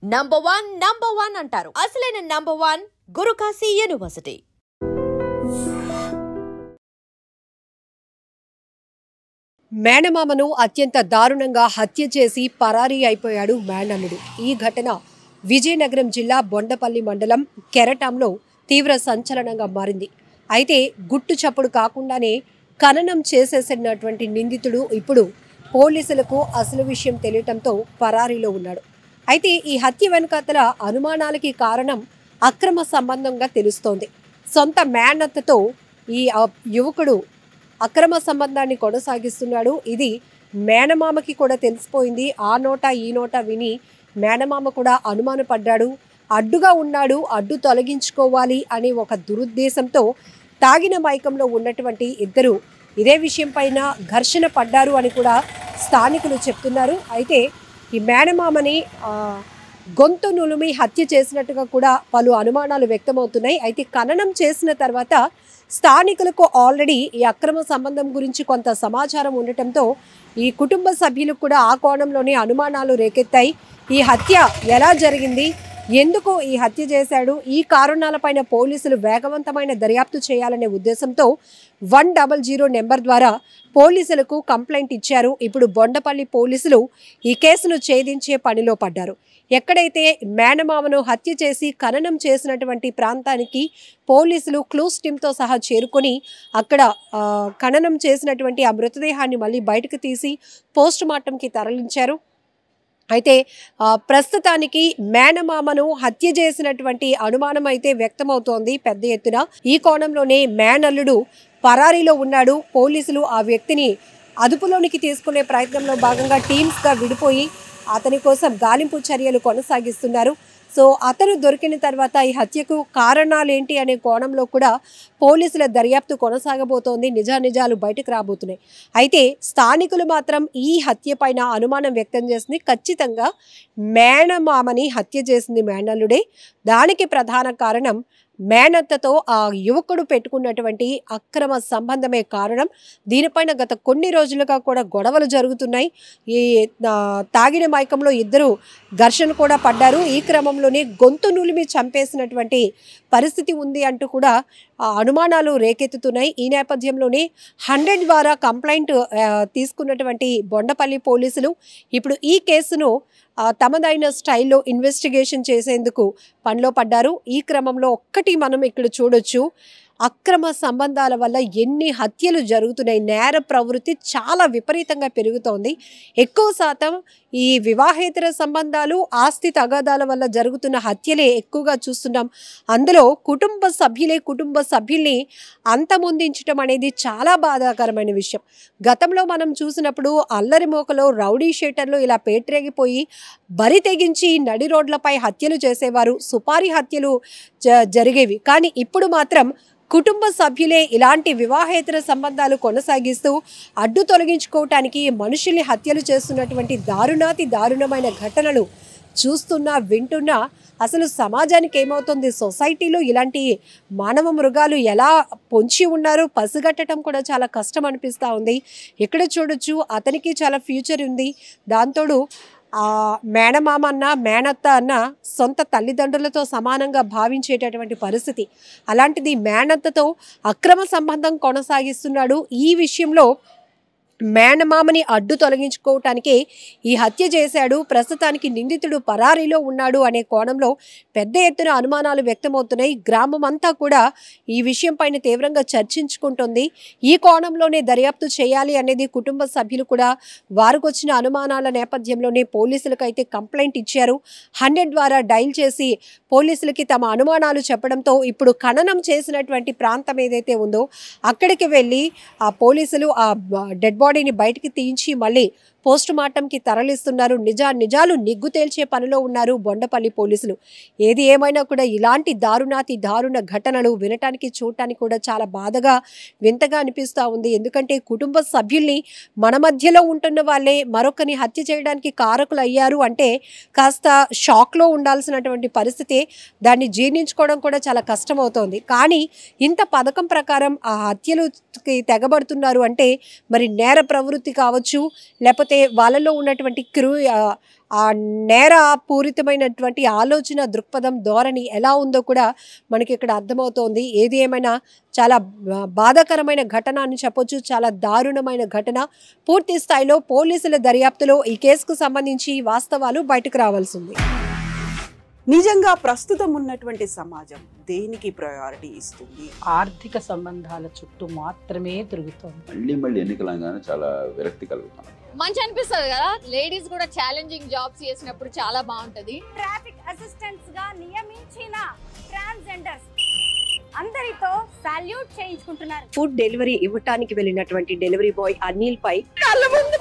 Number one అంటారు. అసలైన number one Guru Kashi university. మేనమామను అత్యంత దారుణంగా హత్య చేసి పరారీ అయిపోయాడు మేనల్లుడు. ఈ ఘటన విజయనగరం జిల్లా బొండపల్లి మండలం కెరటంలో తీవ్ర సంచలనంగా మారింది. అయితే గుట్టు చప్పుడు కాకుండానే ఖననం చేసేసినటువంటి నిందితుడు ఇప్పుడు పోలీసులకు అసలు విషయం తెలియటంతో పరారీలో ఉన్నాడు. అయితే ఈ హత్య వెనుకాతల అనుమానాలకి కారణం అక్రమ సంబంధంగా తెలుస్తోంది. సొంత మేనత్తతో ఈ యువకుడు అక్రమ సంబంధాన్ని కొనసాగిస్తున్నాడు. ఇది మేనమామకి కూడా తెలిసిపోయింది. ఆ నోట ఈ నోట విని మేనమామ కూడా అనుమానపడ్డాడు. అడ్డుగా ఉన్నాడు, అడ్డు తొలగించుకోవాలి అనే ఒక దురుద్దేశంతో తాగిన మైకంలో ఉన్నటువంటి ఇద్దరు ఇదే విషయం పైన ఘర్షణ పడ్డారు అని కూడా స్థానికులు చెప్తున్నారు. అయితే ఈ మేనమామని గొంతు నులిమి హత్య చేసినట్టుగా కూడా పలు అనుమానాలు వ్యక్తమవుతున్నాయి. అయితే ఖననం చేసిన తర్వాత స్థానికులకు ఆల్రెడీ ఈ అక్రమ సంబంధం గురించి కొంత సమాచారం ఉండటంతో ఈ కుటుంబ సభ్యులకు కూడా ఆ కోణంలోనే అనుమానాలు రేకెత్తాయి. ఈ హత్య ఎలా జరిగింది, ఎందుకు ఈ హత్య చేశాడు, ఈ కారణాలపైన పోలీసులు వేగవంతమైన దర్యాప్తు చేయాలనే ఉద్దేశంతో 100 నెంబర్ ద్వారా పోలీసులకు కంప్లైంట్ ఇచ్చారు. ఇప్పుడు బొండపల్లి పోలీసులు ఈ కేసును ఛేదించే పనిలో పడ్డారు. ఎక్కడైతే మేనమామను హత్య చేసి ఖననం చేసినటువంటి ప్రాంతానికి పోలీసులు క్లూస్ టీమ్తో సహా చేరుకొని అక్కడ ఖననం చేసినటువంటి ఆ మృతదేహాన్ని మళ్ళీ బయటకు తీసి పోస్ట్ మార్టంకి తరలించారు. అయితే ప్రస్తుతానికి మేనమామను హత్య చేసినటువంటి అనుమానం అయితే వ్యక్తమవుతోంది పెద్ద ఎత్తున. ఈ కోణంలోనే మేనల్లుడు పరారీలో ఉన్నాడు. పోలీసులు ఆ వ్యక్తిని అదుపులోనికి తీసుకునే ప్రయత్నంలో భాగంగా టీమ్స్గా విడిపోయి అతని కోసం గాలింపు చర్యలు కొనసాగిస్తున్నారు. సో అతను దొరికిన తర్వాత ఈ హత్యకు కారణాలేంటి అనే కోణంలో కూడా పోలీసుల దర్యాప్తు కొనసాగబోతోంది. నిజాలు బయటకు రాబోతున్నాయి. అయితే స్థానికులు మాత్రం ఈ హత్య పైన అనుమానం వ్యక్తం చేసింది. ఖచ్చితంగా మేనమామని హత్య చేసింది మేనల్లుడే. దానికి ప్రధాన కారణం మేనత్తతో ఆ యువకుడు పెట్టుకున్నటువంటి అక్రమ సంబంధమే కారణం. దీనిపైన గత కొన్ని రోజులుగా కూడా గొడవలు జరుగుతున్నాయి. ఈ తాగిన మైకంలో ఇద్దరు ఘర్షణ కూడా పడ్డారు. ఈ క్రమంలోనే గొంతు నులిమి చంపేసినటువంటి పరిస్థితి ఉంది అంటూ కూడా అనుమానాలు రేకెత్తుతున్నాయి. ఈ నేపథ్యంలోనే 100 ద్వారా కంప్లైంట్ తీసుకున్నటువంటి బొండపల్లి పోలీసులు ఇప్పుడు ఈ కేసును తమదైన స్టైల్లో ఇన్వెస్టిగేషన్ చేసేందుకు పనిలో పడ్డారు. ఈ క్రమంలో ఒక్కటి మనం ఇక్కడ చూడొచ్చు, అక్రమ సంబంధాల వల్ల ఎన్ని హత్యలు జరుగుతున్నాయి. నేర ప్రవృత్తి చాలా విపరీతంగా పెరుగుతోంది. ఎక్కువ శాతం ఈ వివాహేతర సంబంధాలు, ఆస్తి తగాదాల వల్ల జరుగుతున్న హత్యలే ఎక్కువగా చూస్తున్నాం. అందులో కుటుంబ సభ్యుల్ని అంతమొందించడం అనేది చాలా బాధాకరమైన విషయం. గతంలో మనం చూసినప్పుడు అల్లరి మోకలో రౌడీ షీటర్లు ఇలా పేట్రేగిపోయి బరి తెగించి నడి రోడ్లపై హత్యలు చేసేవారు, సుపారీ హత్యలు జరిగేవి. కానీ ఇప్పుడు మాత్రం కుటుంబ సభ్యులే ఇలాంటి వివాహేతర సంబంధాలు కొనసాగిస్తూ అడ్డు తొలగించుకోవటానికి మనుషుల్ని హత్యలు చేస్తున్నటువంటి దారుణమైన ఘటనలు చూస్తున్నా వింటున్నా అసలు సమాజానికి ఏమవుతుంది, సొసైటీలో ఇలాంటి మానవ మృగాలు ఎలా పొంచి ఉన్నారు పసిగట్టడం కూడా చాలా కష్టం అనిపిస్తూ ఉంది. ఇక్కడ చూడొచ్చు అతనికి చాలా ఫ్యూచర్ ఉంది. దాంతోడు మేనమామ అన్న మేనత్త అన్న సొంత తల్లిదండ్రులతో సమానంగా భావించేటటువంటి పరిస్థితి. అలాంటిది మేనత్తతో అక్రమ సంబంధం కొనసాగిస్తున్నాడు. ఈ విషయంలో మేనమామని అడ్డు తొలగించుకోవటానికే ఈ హత్య చేశాడు. ప్రస్తుతానికి నిందితుడు పరారీలో ఉన్నాడు అనే కోణంలో పెద్ద ఎత్తున అనుమానాలు వ్యక్తమవుతున్నాయి. గ్రామం అంతా కూడా ఈ విషయం పైన తీవ్రంగా చర్చించుకుంటుంది. ఈ కోణంలోనే దర్యాప్తు చేయాలి అనేది కుటుంబ సభ్యులు కూడా వారికి వచ్చిన అనుమానాల నేపథ్యంలోనే పోలీసులకు అయితే కంప్లైంట్ ఇచ్చారు. 100 ద్వారా డైల్ చేసి పోలీసులకి తమ అనుమానాలు చెప్పడంతో ఇప్పుడు ఖననం చేసినటువంటి ప్రాంతం ఏదైతే ఉందో అక్కడికి వెళ్ళి ఆ పోలీసులు ఆ డెడ్ బాడీని బయటికి తీయించి మళ్ళీ పోస్ట్ మార్టంకి తరలిస్తున్నారు. నిజాలు నిగ్గు తేల్చే పనిలో ఉన్నారు బొండపల్లి పోలీసులు. ఏది ఏమైనా కూడా ఇలాంటి దారుణ ఘటనలు వినటానికి చూడటానికి కూడా చాలా బాధగా వింతగా అనిపిస్తూ ఉంది. ఎందుకంటే కుటుంబ సభ్యుల్ని మన మధ్యలో ఉంటున్న వాళ్ళే మరొకరిని హత్య చేయడానికి కారకులు అయ్యారు అంటే కాస్త షాక్లో ఉండాల్సినటువంటి పరిస్థితి. దాన్ని జీర్ణించుకోవడం కూడా చాలా కష్టమవుతోంది. కానీ ఇంత పథకం ప్రకారం ఆ హత్యలుకి తెగబడుతున్నారు అంటే మరి నేర ప్రవృత్తి కావచ్చు, లేకపోతే లేకపోతే వాళ్ళలో ఉన్నటువంటి ఆ నేర పూరితమైనటువంటి ఆలోచన దృక్పథం ధోరణి ఎలా ఉందో కూడా మనకి ఇక్కడ అర్థమవుతోంది. ఏది ఏమైనా చాలా బాధాకరమైన ఘటన అని చెప్పొచ్చు. చాలా దారుణమైన ఘటన. పూర్తి స్థాయిలో పోలీసుల దర్యాప్తులో ఈ కేసుకు సంబంధించి వాస్తవాలు బయటకు రావాల్సింది. నిజంగా ప్రస్తుతం ఉన్నటువంటి సమాజం దేనికి ప్రయారిటీ ఇస్తుంది? ఆర్థిక సంబంధాల చుట్టూ మాత్రమే తిరుగుతోంది. మళ్ళీ ఎన్నికలంగానే చాలా విరక్తి కలుగుతాను. మంచి అనిపిస్తుంది కదా, లేడీస్ కూడా ఛాలెంజింగ్ జాబ్స్ చేసినప్పుడు చాలా బాగుంటది. ట్రాఫిక్ అసిస్టెంట్స్ గా నియమించిన ట్రాన్స్జెండర్స్ అందరితో సాల్యూట్ చేయించుకుంటున్నారు. ఫుడ్ డెలివరీ ఇవ్వటానికి వెళ్ళినటువంటి డెలివరీ బాయ్ అనిల్ పై కళ్ళ ముందు